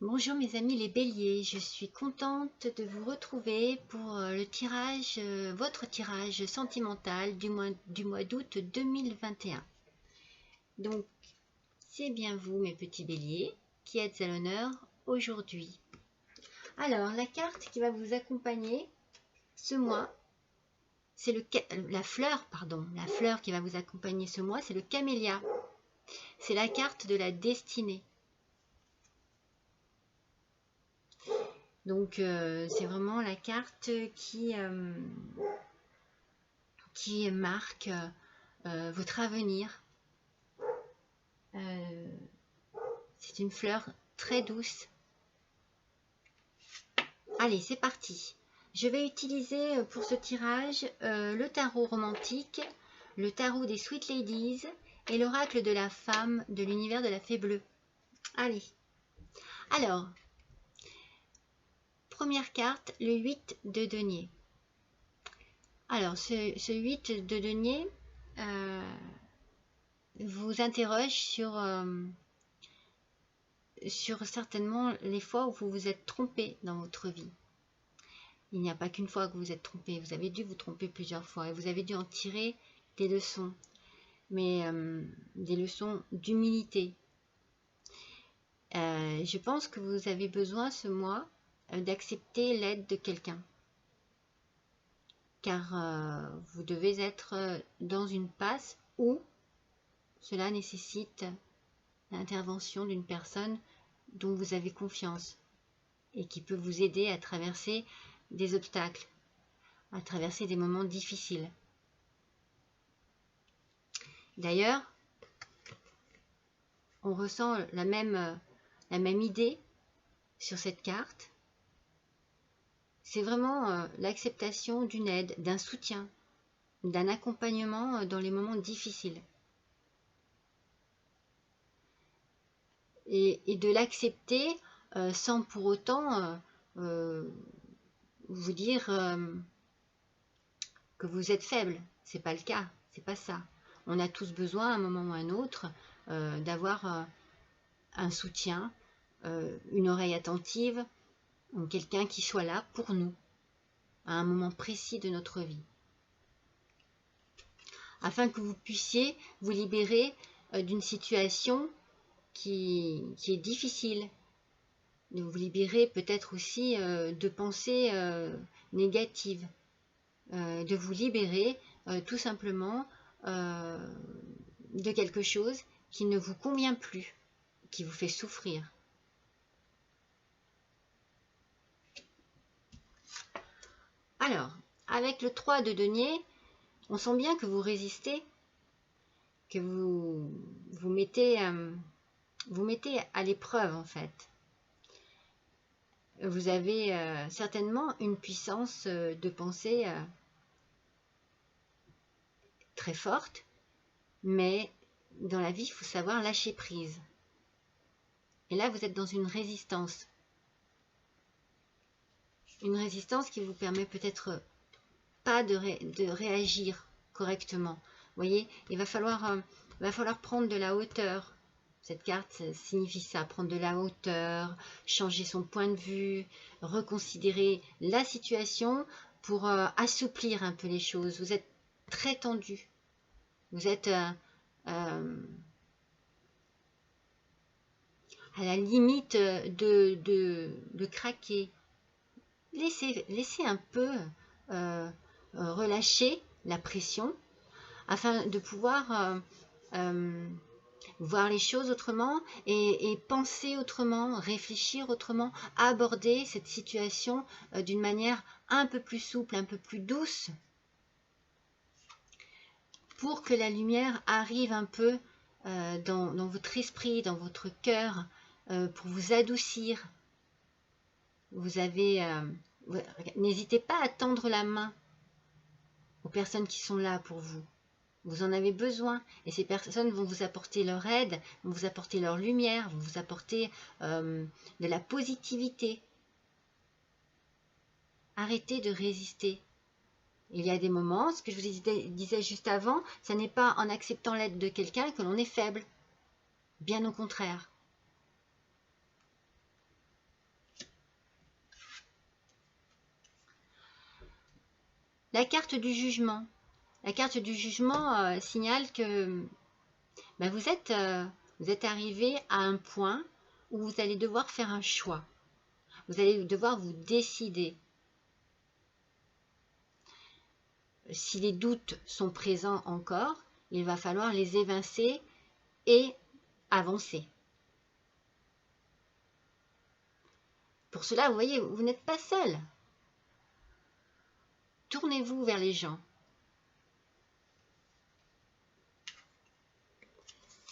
Bonjour mes amis les béliers, je suis contente de vous retrouver pour le tirage, votre tirage sentimental du mois d'août 2021. Donc c'est bien vous mes petits béliers qui êtes à l'honneur aujourd'hui. Alors la carte qui va vous accompagner ce mois, c'est la fleur qui va vous accompagner ce mois, c'est le camélia. C'est la carte de la destinée. Donc c'est vraiment la carte qui marque votre avenir. C'est une fleur très douce. Allez, c'est parti. Je vais utiliser pour ce tirage le tarot romantique, le tarot des Sweet Ladies et l'oracle de la femme de l'univers de la fée bleue. Allez. Alors, première carte, le 8 de denier. Alors, ce 8 de denier vous interroge sur certainement les fois où vous vous êtes trompé dans votre vie. Il n'y a pas qu'une fois que vous vous êtes trompé, vous avez dû vous tromper plusieurs fois et vous avez dû en tirer des leçons, mais des leçons d'humilité. Je pense que vous avez besoin ce mois d'accepter l'aide de quelqu'un, car vous devez être dans une passe où cela nécessite l'intervention d'une personne dont vous avez confiance et qui peut vous aider à traverser des obstacles, à traverser des moments difficiles. D'ailleurs, on ressent la même idée sur cette carte. C'est vraiment l'acceptation d'une aide, d'un soutien, d'un accompagnement dans les moments difficiles. Et de l'accepter sans pour autant vous dire que vous êtes faible. C'est pas le cas, c'est pas ça. On a tous besoin à un moment ou à un autre d'avoir un soutien, une oreille attentive, quelqu'un qui soit là pour nous à un moment précis de notre vie, afin que vous puissiez vous libérer d'une situation qui est difficile, de vous libérer peut-être aussi de pensées négatives, de vous libérer tout simplement de quelque chose qui ne vous convient plus, qui vous fait souffrir. Alors, avec le 3 de denier, on sent bien que vous résistez, que vous mettez à l'épreuve en fait. Vous avez certainement une puissance de pensée très forte, mais dans la vie, il faut savoir lâcher prise. Et là, vous êtes dans une résistance. Une résistance qui vous permet peut-être pas de réagir correctement. Vous voyez, il va falloir prendre de la hauteur. Cette carte signifie ça, prendre de la hauteur, changer son point de vue, reconsidérer la situation pour assouplir un peu les choses. Vous êtes très tendu. Vous êtes à la limite de craquer. Laissez un peu relâcher la pression afin de pouvoir voir les choses autrement et penser autrement, réfléchir autrement, aborder cette situation d'une manière un peu plus souple, un peu plus douce, pour que la lumière arrive un peu dans votre esprit, dans votre cœur, pour vous adoucir. Vous avez... n'hésitez pas à tendre la main aux personnes qui sont là pour vous. Vous en avez besoin et ces personnes vont vous apporter leur aide, vont vous apporter leur lumière, vont vous apporter de la positivité. Arrêtez de résister. Il y a des moments, ce que je vous disais juste avant, ce n'est pas en acceptant l'aide de quelqu'un que l'on est faible. Bien au contraire. La carte du jugement. La carte du jugement signale que vous êtes arrivé à un point où vous allez devoir faire un choix. Vous allez devoir vous décider. Si les doutes sont présents encore, il va falloir les évincer et avancer. Pour cela, vous voyez, vous n'êtes pas seul. Tournez-vous vers les gens.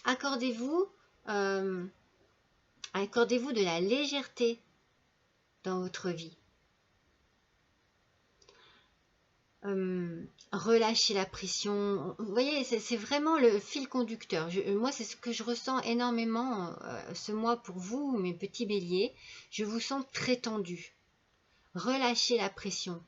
Accordez-vous de la légèreté dans votre vie. Relâchez la pression. Vous voyez, c'est vraiment le fil conducteur. Moi, c'est ce que je ressens énormément ce mois pour vous, mes petits béliers. Je vous sens très tendu. Relâchez la pression.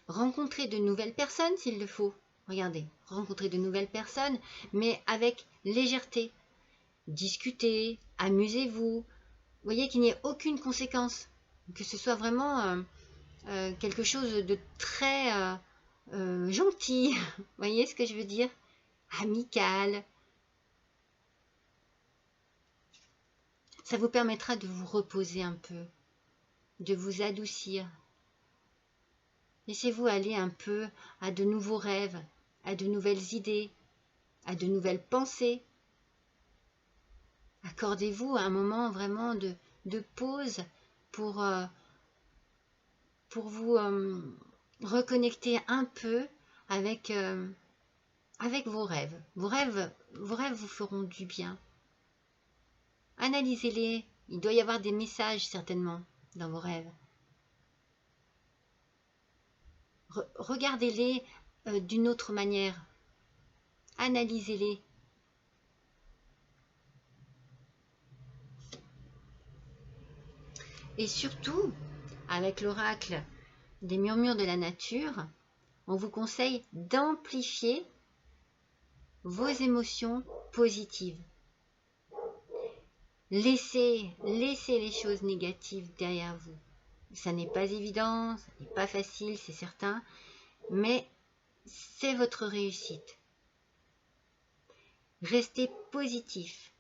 Rencontrez de nouvelles personnes s'il le faut. Regardez, rencontrez de nouvelles personnes, mais avec légèreté. Discutez, amusez-vous. Vous voyez qu'il n'y ait aucune conséquence. Que ce soit vraiment quelque chose de très gentil. Vous voyez ce que je veux dire? Amical. Ça vous permettra de vous reposer un peu, de vous adoucir. Laissez-vous aller un peu à de nouveaux rêves, à de nouvelles idées, à de nouvelles pensées. Accordez-vous un moment vraiment de pause pour vous reconnecter un peu avec vos rêves. Vos rêves vous feront du bien. Analysez-les. Il doit y avoir des messages certainement dans vos rêves. Regardez-les d'une autre manière. Analysez-les. Et surtout, avec l'oracle des murmures de la nature, on vous conseille d'amplifier vos émotions positives. Laissez les choses négatives derrière vous. Ça n'est pas évident, ça n'est pas facile, c'est certain, mais c'est votre réussite. Restez positif.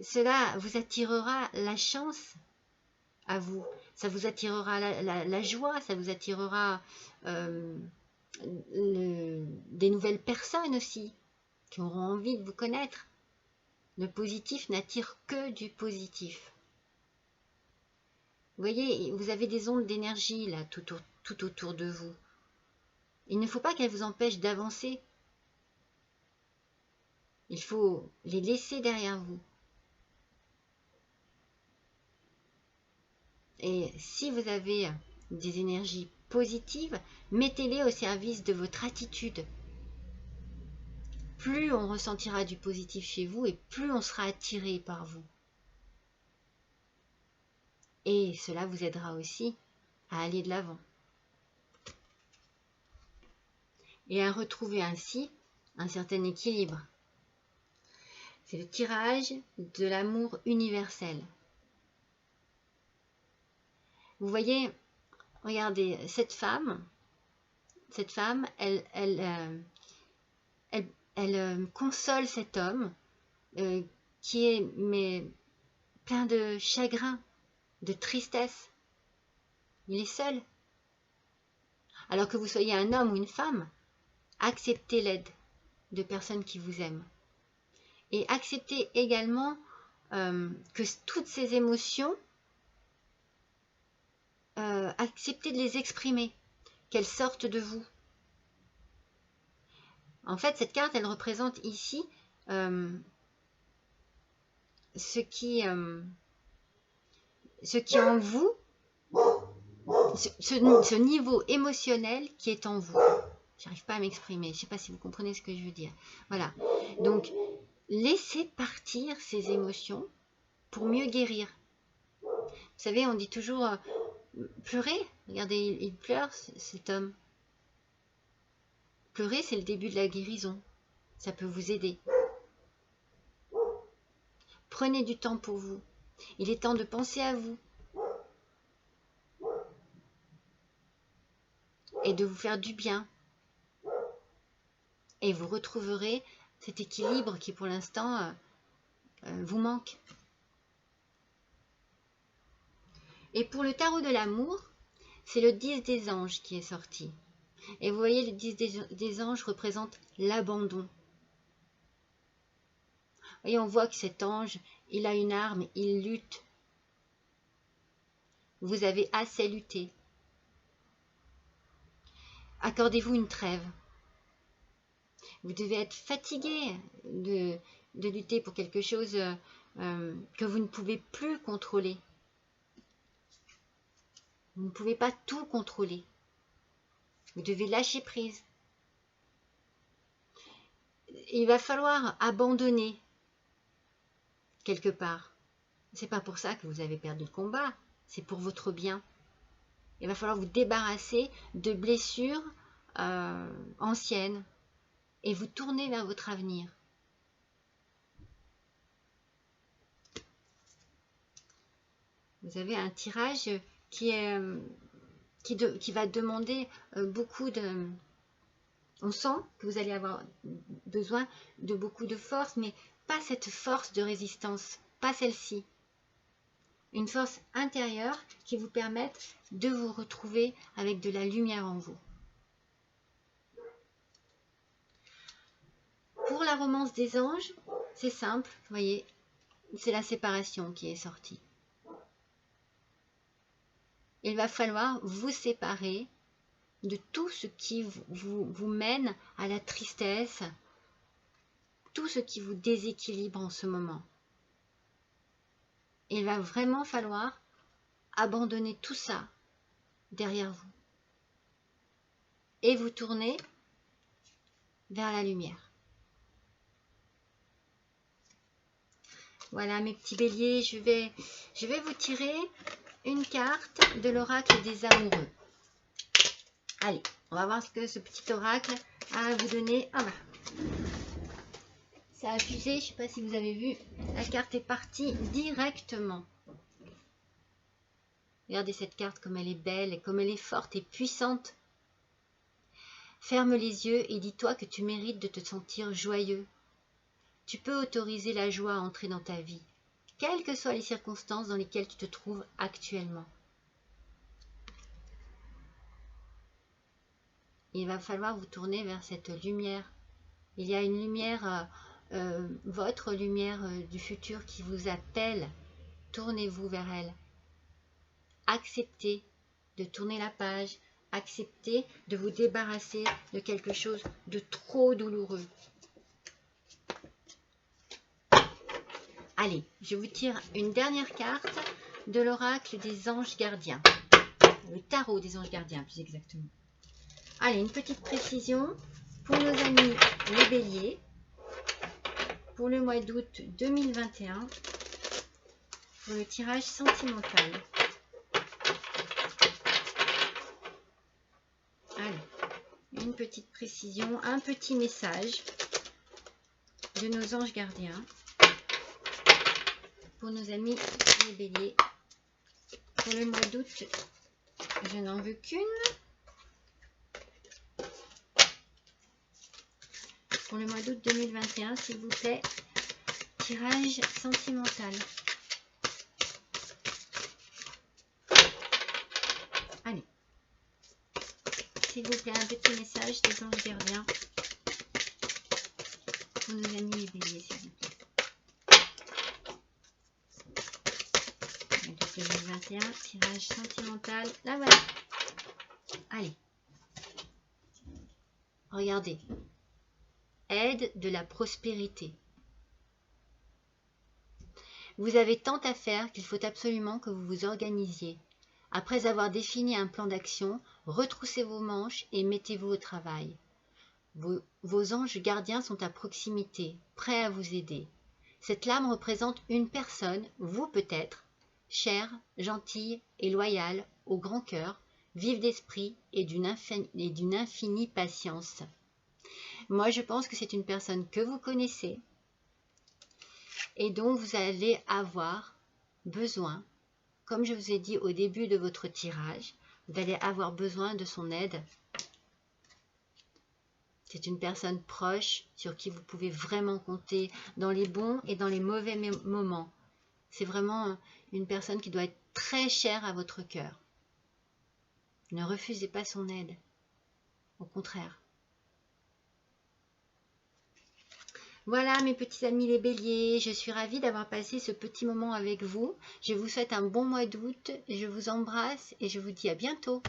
Cela vous attirera la chance à vous. Ça vous attirera la joie, ça vous attirera des nouvelles personnes aussi qui auront envie de vous connaître. Le positif n'attire que du positif. Vous voyez, vous avez des ondes d'énergie là tout autour de vous. Il ne faut pas qu'elles vous empêchent d'avancer. Il faut les laisser derrière vous. Et si vous avez des énergies positives, mettez-les au service de votre attitude. Plus on ressentira du positif chez vous et plus on sera attiré par vous. Et cela vous aidera aussi à aller de l'avant. Et à retrouver ainsi un certain équilibre. C'est le tirage de l'amour universel. Vous voyez, regardez, cette femme, elle console cet homme qui est plein de chagrin, de tristesse. Il est seul. Alors que vous soyez un homme ou une femme, acceptez l'aide de personnes qui vous aiment. Et acceptez également que toutes ces émotions, acceptez de les exprimer, qu'elles sortent de vous. En fait, cette carte, elle représente ici ce qui en vous, ce niveau émotionnel qui est en vous. J'arrive pas à m'exprimer, je ne sais pas si vous comprenez ce que je veux dire. Voilà, donc laissez partir ces émotions pour mieux guérir. Vous savez, on dit toujours pleurer. Regardez, il pleure cet homme. Pleurer, c'est le début de la guérison. Ça peut vous aider. Prenez du temps pour vous. Il est temps de penser à vous. et de vous faire du bien. Et vous retrouverez cet équilibre qui pour l'instant vous manque. Et pour le tarot de l'amour, c'est le 10 des anges qui est sorti. Et vous voyez, le 10 des anges représente l'abandon. Et on voit que cet ange, il a une arme, il lutte. Vous avez assez lutté. Accordez-vous une trêve. Vous devez être fatigué de lutter pour quelque chose que vous ne pouvez plus contrôler. Vous ne pouvez pas tout contrôler. Vous devez lâcher prise. Il va falloir abandonner quelque part. C'est pas pour ça que vous avez perdu le combat, c'est pour votre bien. Il va falloir vous débarrasser de blessures anciennes et vous tourner vers votre avenir. Vous avez un tirage qui va demander beaucoup de... On sent que vous allez avoir besoin de beaucoup de force, mais pas cette force de résistance, pas celle-ci. Une force intérieure qui vous permette de vous retrouver avec de la lumière en vous. Pour la romance des anges, c'est simple, vous voyez, c'est la séparation qui est sortie. Il va falloir vous séparer de tout ce qui vous mène à la tristesse, tout ce qui vous déséquilibre en ce moment. Il va vraiment falloir abandonner tout ça derrière vous et vous tourner vers la lumière. Voilà mes petits béliers, je vais vous tirer une carte de l'oracle des amoureux. Allez, on va voir ce que ce petit oracle a à vous donner. Ah bah, ça a fusé, je ne sais pas si vous avez vu, la carte est partie directement. Regardez cette carte comme elle est belle, et comme elle est forte et puissante. Ferme les yeux et dis-toi que tu mérites de te sentir joyeux. Tu peux autoriser la joie à entrer dans ta vie, quelles que soient les circonstances dans lesquelles tu te trouves actuellement. Il va falloir vous tourner vers cette lumière. Il y a une lumière, votre lumière du futur qui vous appelle. Tournez-vous vers elle. Acceptez de tourner la page. Acceptez de vous débarrasser de quelque chose de trop douloureux. Allez, je vous tire une dernière carte de l'oracle des anges gardiens. Le tarot des anges gardiens, plus exactement. Allez, une petite précision pour nos amis les béliers. Pour le mois d'août 2021, pour le tirage sentimental. Allez, une petite précision, un petit message de nos anges gardiens. Pour nos amis les béliers. Pour le mois d'août, je n'en veux qu'une. Pour le mois d'août 2021, s'il vous plaît, tirage sentimental. Allez. S'il vous plaît, un petit message des anges gardiens pour nos amis les béliers, s'il vous plaît. 2021, tirage sentimental. Là voilà. Allez. Regardez. Aide de la prospérité. Vous avez tant à faire qu'il faut absolument que vous vous organisiez. Après avoir défini un plan d'action, retroussez vos manches et mettez-vous au travail. Vos anges gardiens sont à proximité, prêts à vous aider. Cette lame représente une personne, vous peut-être, chère, gentille et loyale, au grand cœur, vive d'esprit et d'une infinie patience. Moi, je pense que c'est une personne que vous connaissez et dont vous allez avoir besoin, comme je vous ai dit au début de votre tirage, vous allez avoir besoin de son aide C'est une personne proche sur qui vous pouvez vraiment compter dans les bons et dans les mauvais moments. C'est vraiment une personne qui doit être très chère à votre cœur. Ne refusez pas son aide. Au contraire. Voilà mes petits amis les béliers, je suis ravie d'avoir passé ce petit moment avec vous. Je vous souhaite un bon mois d'août, je vous embrasse et je vous dis à bientôt.